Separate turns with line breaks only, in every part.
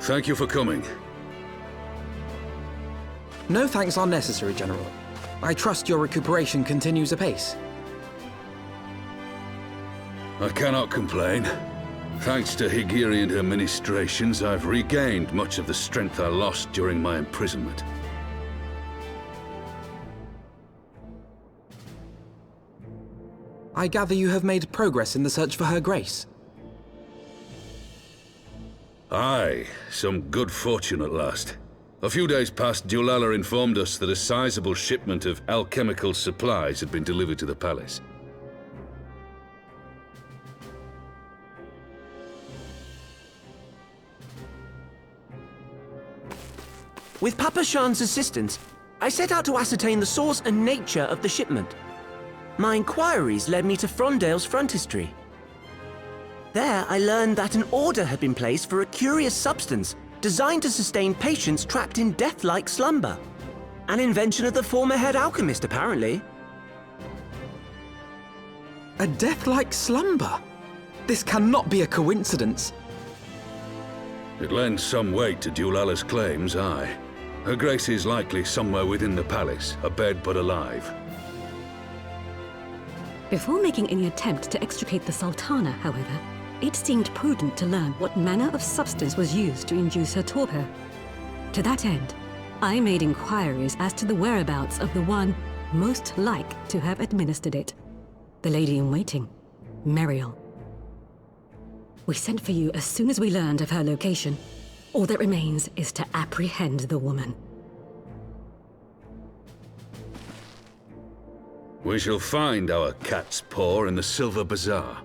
Thank you for coming.
No thanks are necessary, General. I trust your recuperation continues apace.
I cannot complain. Thanks to Higiri and her ministrations, I've regained much of the strength I lost during my imprisonment.
I gather you have made progress in the search for Her Grace.
Aye, some good fortune at last. A few days past, Dulala informed us that a sizable shipment of alchemical supplies had been delivered to the palace.
With Papa Shan's assistance, I set out to ascertain the source and nature of the shipment. My inquiries led me to Frondale's frontistery. There, I learned that an order had been placed for a curious substance designed to sustain patients trapped in death-like slumber. An invention of the former head alchemist, apparently.
A death-like slumber? This cannot be a coincidence.
It lends some weight to Dulala's claims, aye. Her Grace is likely somewhere within the palace, abed but alive.
Before making any attempt to extricate the Sultana, however, it seemed prudent to learn what manner of substance was used to induce her torpor. To that end, I made inquiries as to the whereabouts of the one most like to have administered it. The lady-in-waiting, Meriel. We sent for you as soon as we learned of her location. All that remains is to apprehend the woman.
We shall find our cat's paw in the Silver Bazaar.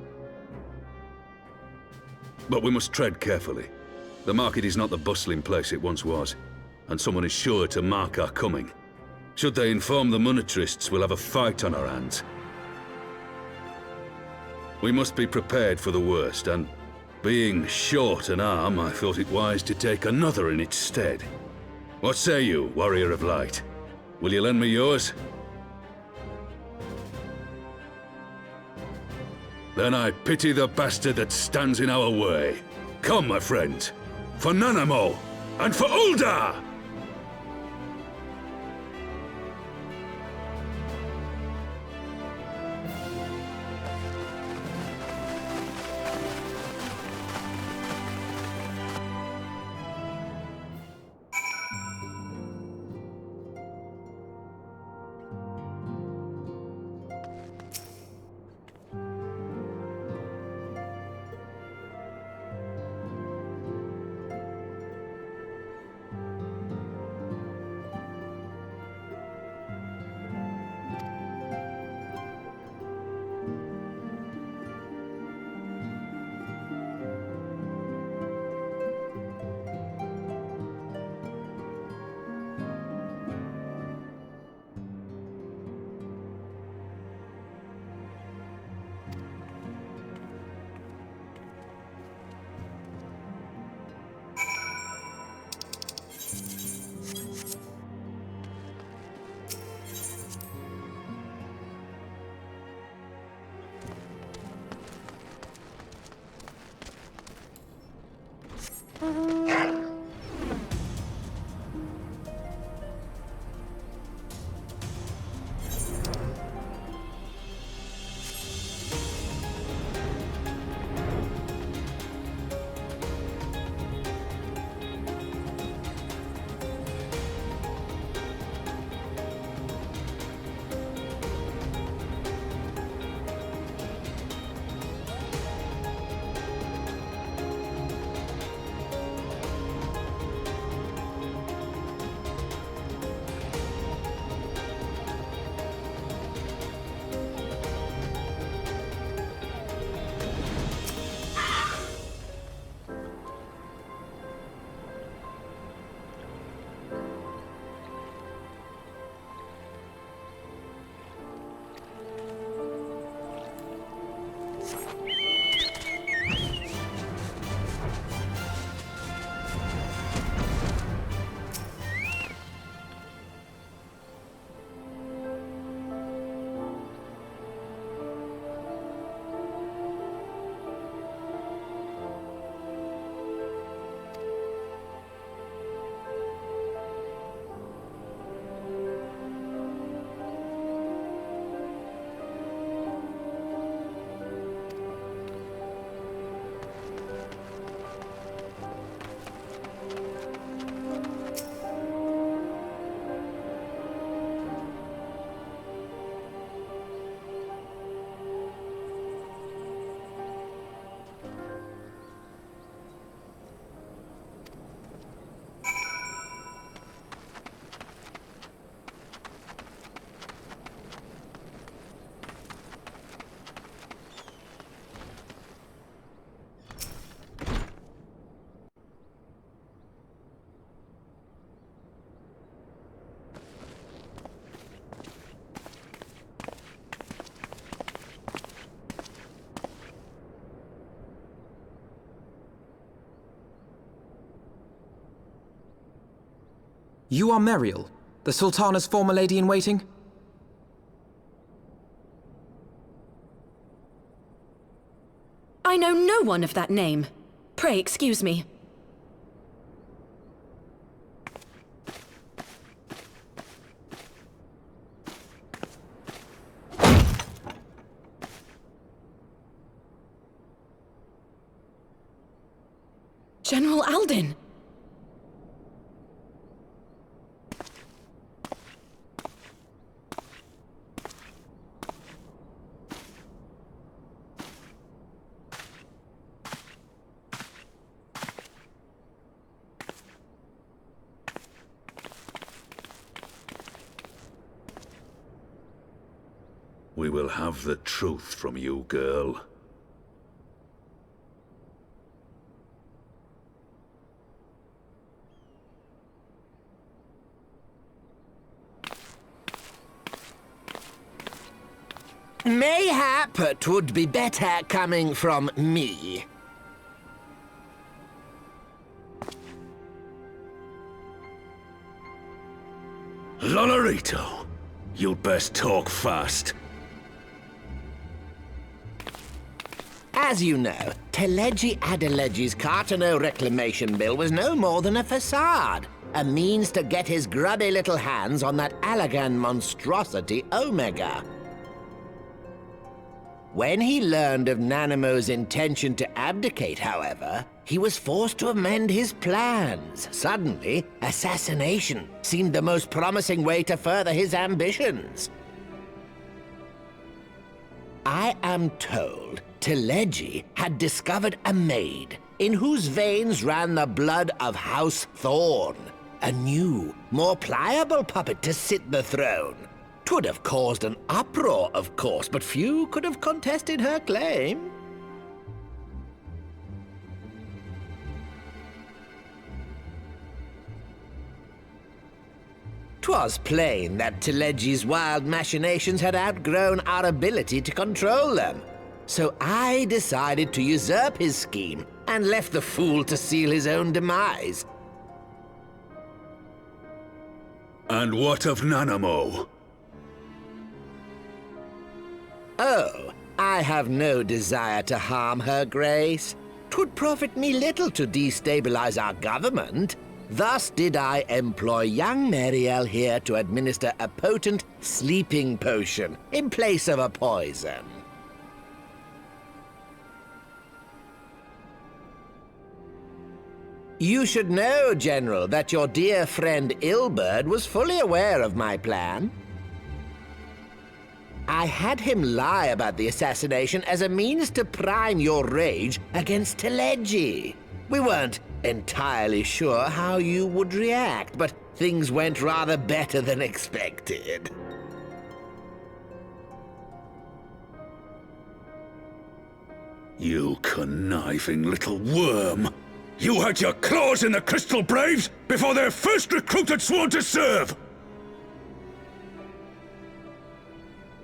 But we must tread carefully. The market is not the bustling place it once was, and someone is sure to mark our coming. Should they inform the monetarists, we'll have a fight on our hands. We must be prepared for the worst, and being short an arm, I thought it wise to take another in its stead. What say you, Warrior of Light? Will you lend me yours? Then I pity the bastard that stands in our way. Come, my friends, for Nanamo and for Ulda!
You are Meriel, the Sultana's former lady-in-waiting?
I know no one of that name. Pray excuse me. General Alden!
We will have the truth from you, girl.
Mayhap 'twould be better coming from me.
Lolarito, you'd best talk fast.
As you know, Teleji Adeleji's Cartono reclamation bill was no more than a facade. A means to get his grubby little hands on that Allagan monstrosity Omega. When he learned of Nanamo's intention to abdicate, however, he was forced to amend his plans. Suddenly, assassination seemed the most promising way to further his ambitions. I am told Teleji had discovered a maid in whose veins ran the blood of House Thorn. A new, more pliable puppet to sit the throne. 'Twould have caused an uproar, of course, but few could have contested her claim. 'Twas plain that Teleji's wild machinations had outgrown our ability to control them. So I decided to usurp his scheme and left the fool to seal his own demise.
And what of Nanamo?
Oh, I have no desire to harm her grace. 'Twould profit me little to destabilize our government. Thus did I employ young Meriel here to administer a potent sleeping potion in place of a poison. You should know, General, that your dear friend Ilberd was fully aware of my plan. I had him lie about the assassination as a means to prime your rage against Teleji. We weren't entirely sure how you would react, but things went rather better than expected.
You conniving little worm! You had your claws in the Crystal Braves before their first recruit had sworn to serve!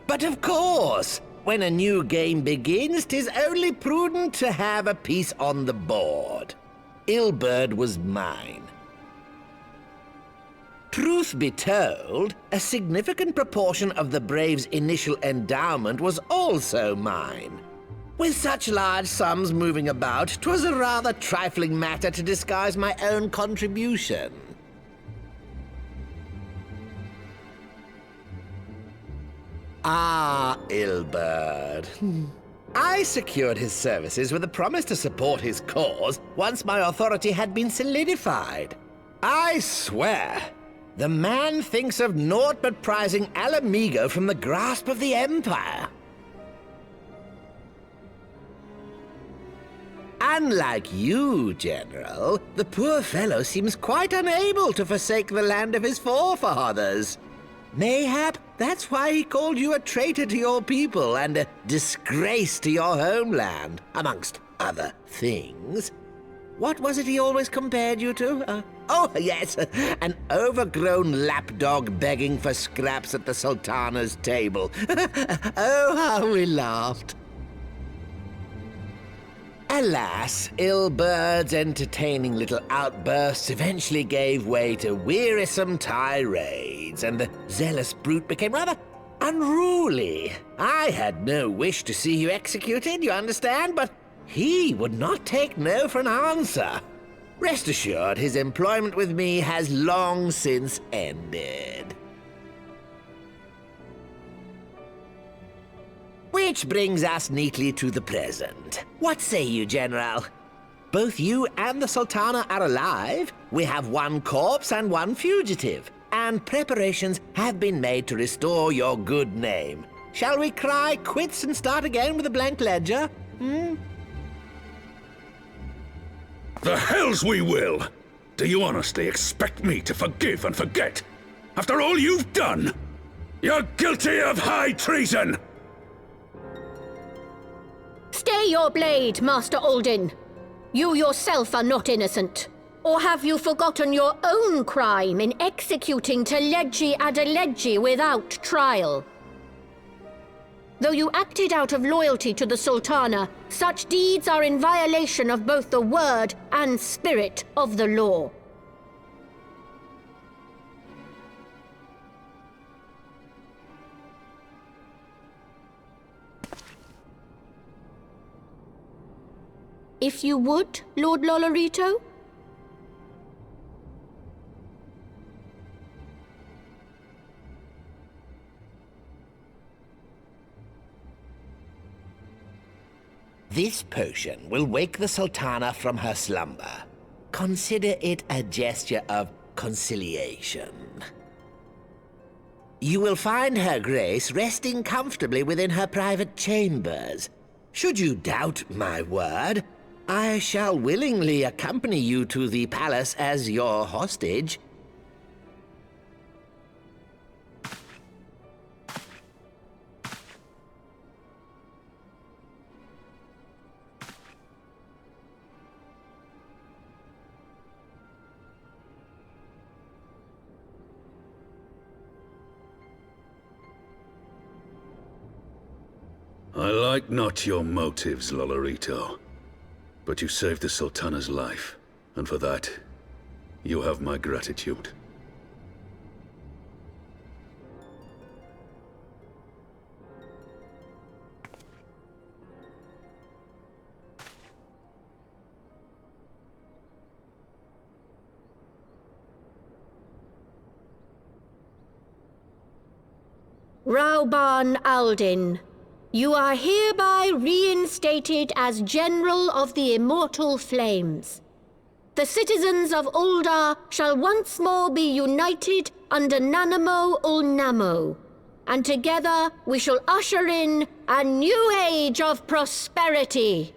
But of course, when a new game begins, 'tis only prudent to have a piece on the board. Ilberd was mine. Truth be told, a significant proportion of the Braves' initial endowment was also mine. With such large sums moving about, 'twas a rather trifling matter to disguise my own contribution. Ah, Ilberd. I secured his services with a promise to support his cause once my authority had been solidified. I swear, the man thinks of naught but prizing Alamigo from the grasp of the Empire. Unlike you, General, the poor fellow seems quite unable to forsake the land of his forefathers. Mayhap that's why he called you a traitor to your people and a disgrace to your homeland, amongst other things. What was it he always compared you to? Oh, yes, an overgrown lapdog begging for scraps at the Sultana's table. Oh, how we laughed. Alas, Ilbert's entertaining little outbursts eventually gave way to wearisome tirades, and the zealous brute became rather unruly. I had no wish to see you executed, you understand, but he would not take no for an answer. Rest assured, his employment with me has long since ended. Which brings us neatly to the present. What say you, General? Both you and the Sultana are alive. We have one corpse and one fugitive, and preparations have been made to restore your good name. Shall we cry quits and start again with a blank ledger?
The hells we will! Do you honestly expect me to forgive and forget? After all you've done? You're guilty of high treason!
Stay your blade, Master Alden. You yourself are not innocent. Or have you forgotten your own crime in executing Teledji Adeledji without trial? Though you acted out of loyalty to the Sultana, such deeds are in violation of both the word and spirit of the law. If you would, Lord Lolorito?
This potion will wake the Sultana from her slumber. Consider it a gesture of conciliation. You will find Her Grace resting comfortably within her private chambers. Should you doubt my word, I shall willingly accompany you to the palace as your hostage.
I like not your motives, Lolorito. But you saved the Sultana's life, and for that, you have my gratitude.
Rauban Aldin, you are hereby reinstated as General of the Immortal Flames. The citizens of Uldar shall once more be united under Nanamo Ulnamo, and together we shall usher in a new age of prosperity.